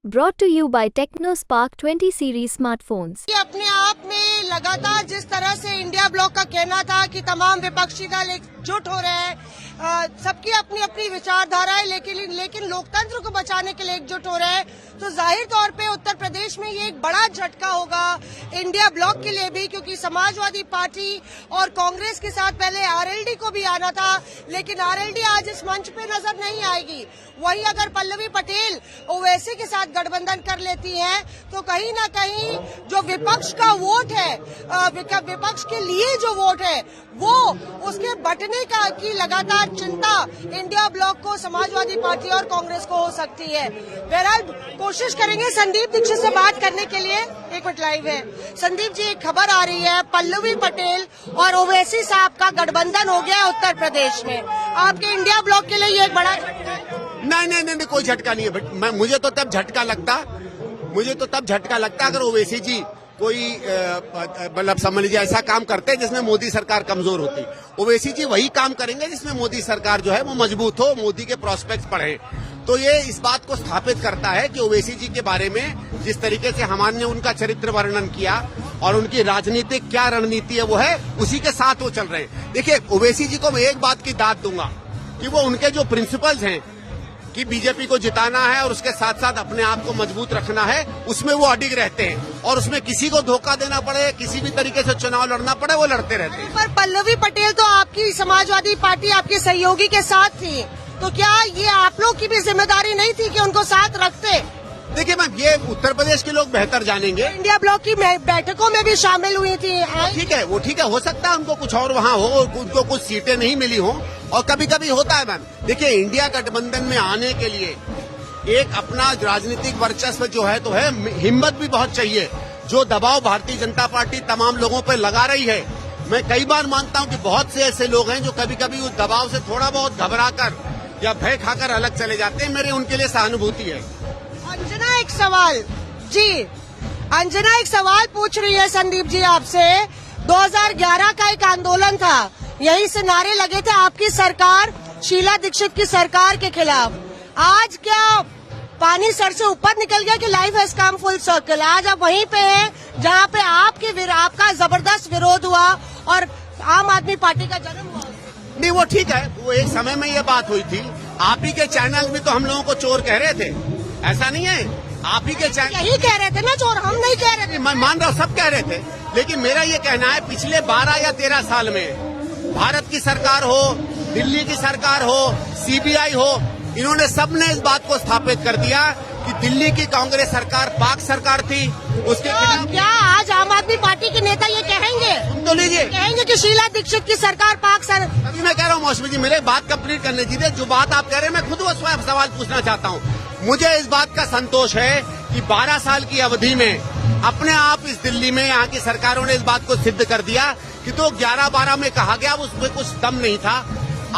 Brought to you by TechnoSpark 20 series smartphones. ये अपने आप में लगातार जिस तरह से इंडिया ब्लॉक का कहना था कि तमाम विपक्षी दल एकजुट हो रहे हैं, सबकी अपनी अपनी विचारधारा है, लेकिन लोकतंत्र को बचाने के लिए एकजुट हो रहे हैं, तो जाहिर तौर पे उत्तर प्रदेश में ये एक बड़ा झटका होगा इंडिया ब्लॉक के लिए भी, क्योंकि समाजवादी पार्टी और कांग्रेस के साथ पहले आरएलडी को भी आना था, लेकिन आरएलडी आज इस मंच पे नजर नहीं आएगी। वहीं अगर पल्लवी पटेल ओवैसी के साथ गठबंधन कर लेती हैं, तो कहीं ना कहीं जो विपक्ष का वोट है, विपक्ष के लिए जो वोट है, वो उसके बंटने की लगातार चिंता इंडिया ब्लॉक को, समाजवादी पार्टी और कांग्रेस को हो सकती है। बहरहाल कोशिश करेंगे संदीप दीक्षित से बात करने के लिए। एक मिनट लाइव है संदीप जी, एक खबर आ रही है, पल्लवी पटेल और ओवैसी साहब का गठबंधन हो गया उत्तर प्रदेश में। आपके इंडिया ब्लॉक के लिए ये एक बड़ा झटका है? नहीं, कोई झटका नहीं है। मुझे तो तब झटका लगता अगर ओवैसी जी कोई मतलब समझ लीजिए ऐसा काम करते हैं जिसमें मोदी सरकार कमजोर होती। ओवैसी जी वही काम करेंगे जिसमें मोदी सरकार जो है वो मजबूत हो, मोदी के प्रोस्पेक्ट्स बढ़े। तो ये इस बात को स्थापित करता है कि ओवैसी जी के बारे में जिस तरीके से हमारे उनका चरित्र वर्णन किया और उनकी राजनीतिक क्या रणनीति है वो है, उसी के साथ वो चल रहे हैं। देखिए, ओवैसी जी को मैं एक बात की दाद दूंगा कि वो उनके जो प्रिंसिपल्स हैं कि बीजेपी को जिताना है और उसके साथ साथ अपने आप को मजबूत रखना है, उसमें वो अडिग रहते हैं और उसमें किसी को धोखा देना पड़े, किसी भी तरीके से चुनाव लड़ना पड़े, वो लड़ते रहते हैं। पर पल्लवी पटेल तो आपकी समाजवादी पार्टी आपके सहयोगी के साथ थी, तो क्या ये आप लोग की भी जिम्मेदारी नहीं थी कि उनको साथ रखते? देखिए मैम, ये उत्तर प्रदेश के लोग बेहतर जानेंगे। इंडिया ब्लॉक की बैठकों में भी शामिल हुई थी। वो ठीक है, हो सकता है उनको कुछ और वहाँ हो, उनको कुछ सीटें नहीं मिली हो, और कभी कभी होता है मैम। देखिए, इंडिया गठबंधन में आने के लिए एक अपना राजनीतिक वर्चस्व जो है तो है, हिम्मत भी बहुत चाहिए। जो दबाव भारतीय जनता पार्टी तमाम लोगों पर लगा रही है, मैं कई बार मानता हूँ कि बहुत से ऐसे लोग हैं जो कभी कभी उस दबाव से थोड़ा बहुत घबराकर या भय खाकर अलग चले जाते हैं। मेरी उनके लिए सहानुभूति है। अंजना एक सवाल पूछ रही है संदीप जी आपसे। 2011 का एक आंदोलन था, यहीं से नारे लगे थे आपकी सरकार, शीला दीक्षित की सरकार के खिलाफ। आज क्या पानी सर से ऊपर निकल गया कि life has come full circle? आज आप वहीं पे हैं जहाँ पे आपका जबरदस्त विरोध हुआ और आम आदमी पार्टी का जन्म हुआ। नहीं, वो ठीक है, वो एक समय में ये बात हुई थी। आप ही के चैनल में तो हम लोगों को चोर कह रहे थे, ऐसा नहीं है? आप ही के चैनल यही कह रहे थे ना चोर, हम नहीं कह रहे थे। मैं मान रहा हूँ, सब कह रहे थे, लेकिन मेरा ये कहना है पिछले 12 या 13 साल में भारत की सरकार हो, दिल्ली की सरकार हो, सीबीआई हो, इन्होंने सबने इस बात को स्थापित कर दिया कि दिल्ली की कांग्रेस सरकार पाक सरकार थी, उसके खिलाफ। क्या आज आम आदमी पार्टी के नेता ये कहेंगे? सुन तो लीजिए, कहेंगे कि शीला दीक्षित की सरकार पाक सरकार। अभी मैं कह रहा हूँ मौसमी जी, मेरे बात कंप्लीट करने दीजिए। जो बात आप कह रहे हैं, मैं खुद वो सवाल पूछना चाहता हूँ। मुझे इस बात का संतोष है कि 12 साल की अवधि में अपने आप इस दिल्ली में यहाँ की सरकारों ने इस बात को सिद्ध कर दिया कि तो 11-12 में कहा गया उसमें कुछ दम नहीं था।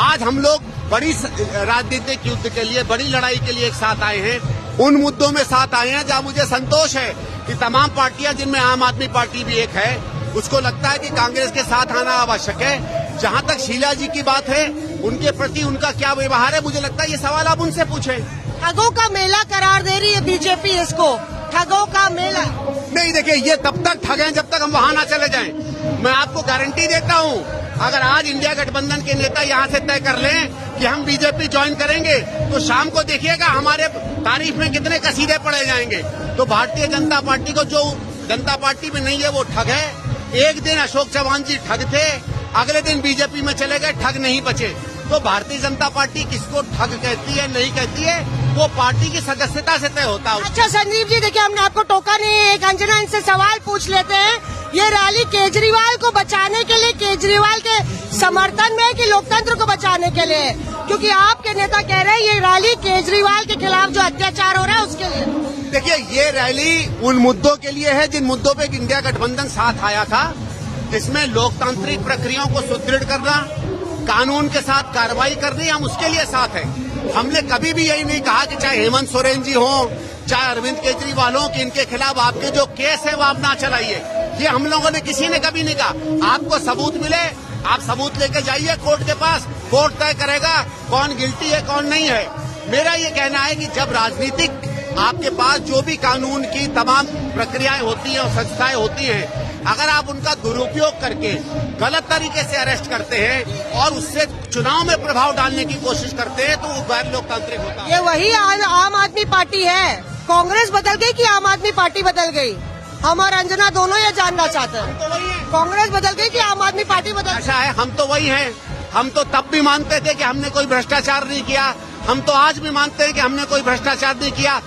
आज हम लोग बड़ी राजनीतिक युद्ध के लिए, बड़ी लड़ाई के लिए एक साथ आए हैं, उन मुद्दों में साथ आए हैं जहाँ मुझे संतोष है कि तमाम पार्टियां, जिनमें आम आदमी पार्टी भी एक है, उसको लगता है कि कांग्रेस के साथ आना आवश्यक है। जहाँ तक शीला जी की बात है, उनके प्रति उनका क्या व्यवहार है, मुझे लगता है ये सवाल आप उनसे पूछें। ठगों का मेला करार दे रही है बीजेपी इसको, ठगों का मेला। नहीं, देखिए, ये तब तक ठगें जब तक हम वहाँ ना चले जाएं। मैं आपको गारंटी देता हूँ, अगर आज इंडिया गठबंधन के नेता यहाँ से तय कर लें कि हम बीजेपी ज्वाइन करेंगे, तो शाम को देखिएगा हमारे तारीफ में कितने कसीदे पड़े जाएंगे। तो भारतीय जनता पार्टी को, जो जनता पार्टी में नहीं है, वो ठग है। एक दिन अशोक चौहान जी ठग थे, अगले दिन बीजेपी में चले गए, ठग नहीं बचे। तो भारतीय जनता पार्टी किसको ठग कहती है, नहीं कहती है, वो पार्टी की सदस्यता से तय होता है। अच्छा संदीप जी, देखिए, हमने आपको टोका नहीं है। एक अंजना, इनसे सवाल पूछ लेते हैं। ये रैली केजरीवाल को बचाने के लिए, केजरीवाल के समर्थन में, कि लोकतंत्र को बचाने के लिए? क्योंकि आपके नेता कह रहे हैं ये रैली केजरीवाल के खिलाफ जो अत्याचार हो रहा है उसके लिए। देखिए, ये रैली उन मुद्दों के लिए है जिन मुद्दों पे इंडिया गठबंधन साथ आया था। इसमें लोकतांत्रिक प्रक्रियाओं को सुदृढ़ करना, कानून के साथ कार्रवाई करनी, हम उसके लिए साथ हैं। हमने कभी भी यही नहीं कहा कि चाहे हेमंत सोरेन जी हो, चाहे अरविंद केजरीवाल हो, कि इनके खिलाफ आपके जो केस है वो आप ना चलाइए। ये हम लोगों ने किसी ने कभी नहीं कहा। आपको सबूत मिले, आप सबूत लेके जाइए कोर्ट के पास, कोर्ट तय करेगा कौन गिल्टी है कौन नहीं है। मेरा ये कहना है कि जब राजनीतिक आपके पास जो भी कानून की तमाम प्रक्रियाएं होती हैं और संस्थाएं होती हैं, अगर आप उनका दुरुपयोग करके गलत तरीके से अरेस्ट करते हैं और उससे चुनाव में प्रभाव डालने की कोशिश करते हैं, तो वो गैर लोकतांत्रिक होता है। ये वही आम आदमी पार्टी है। कांग्रेस बदल गई कि आम आदमी पार्टी बदल गई? हम और अंजना दोनों ये जानना चाहते हैं। तो वही है। कांग्रेस बदल गई कि आम आदमी पार्टी बदल गई? ऐसा है, हम तो वही हैं। हम तो तब भी मानते थे कि हमने कोई भ्रष्टाचार नहीं किया, हम तो आज भी मानते हैं कि हमने कोई भ्रष्टाचार नहीं किया।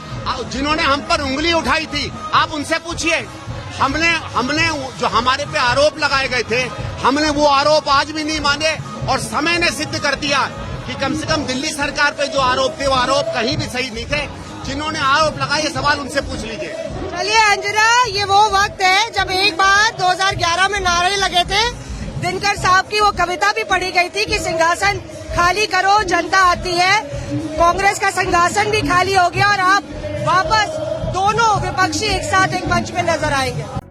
जिन्होंने हम पर उंगली उठाई थी, आप उनसे पूछिए। हमने जो हमारे पे आरोप लगाए गए थे, हमने वो आरोप आज भी नहीं माने और समय ने सिद्ध कर दिया कि कम से कम दिल्ली सरकार पे जो आरोप थे वो आरोप कहीं भी सही नहीं थे। जिन्होंने आरोप लगाए, ये सवाल उनसे पूछ लीजिए। चलिए अंजना, ये वो वक्त है जब एक बार 2011 में नारे लगे थे, दिनकर साहब की वो कविता भी पढ़ी गई थी कि सिंहासन खाली करो जनता आती है। कांग्रेस का सिंहासन भी खाली हो गया और आप वापस दोनों विपक्षी एक साथ एक मंच में नजर आएंगे।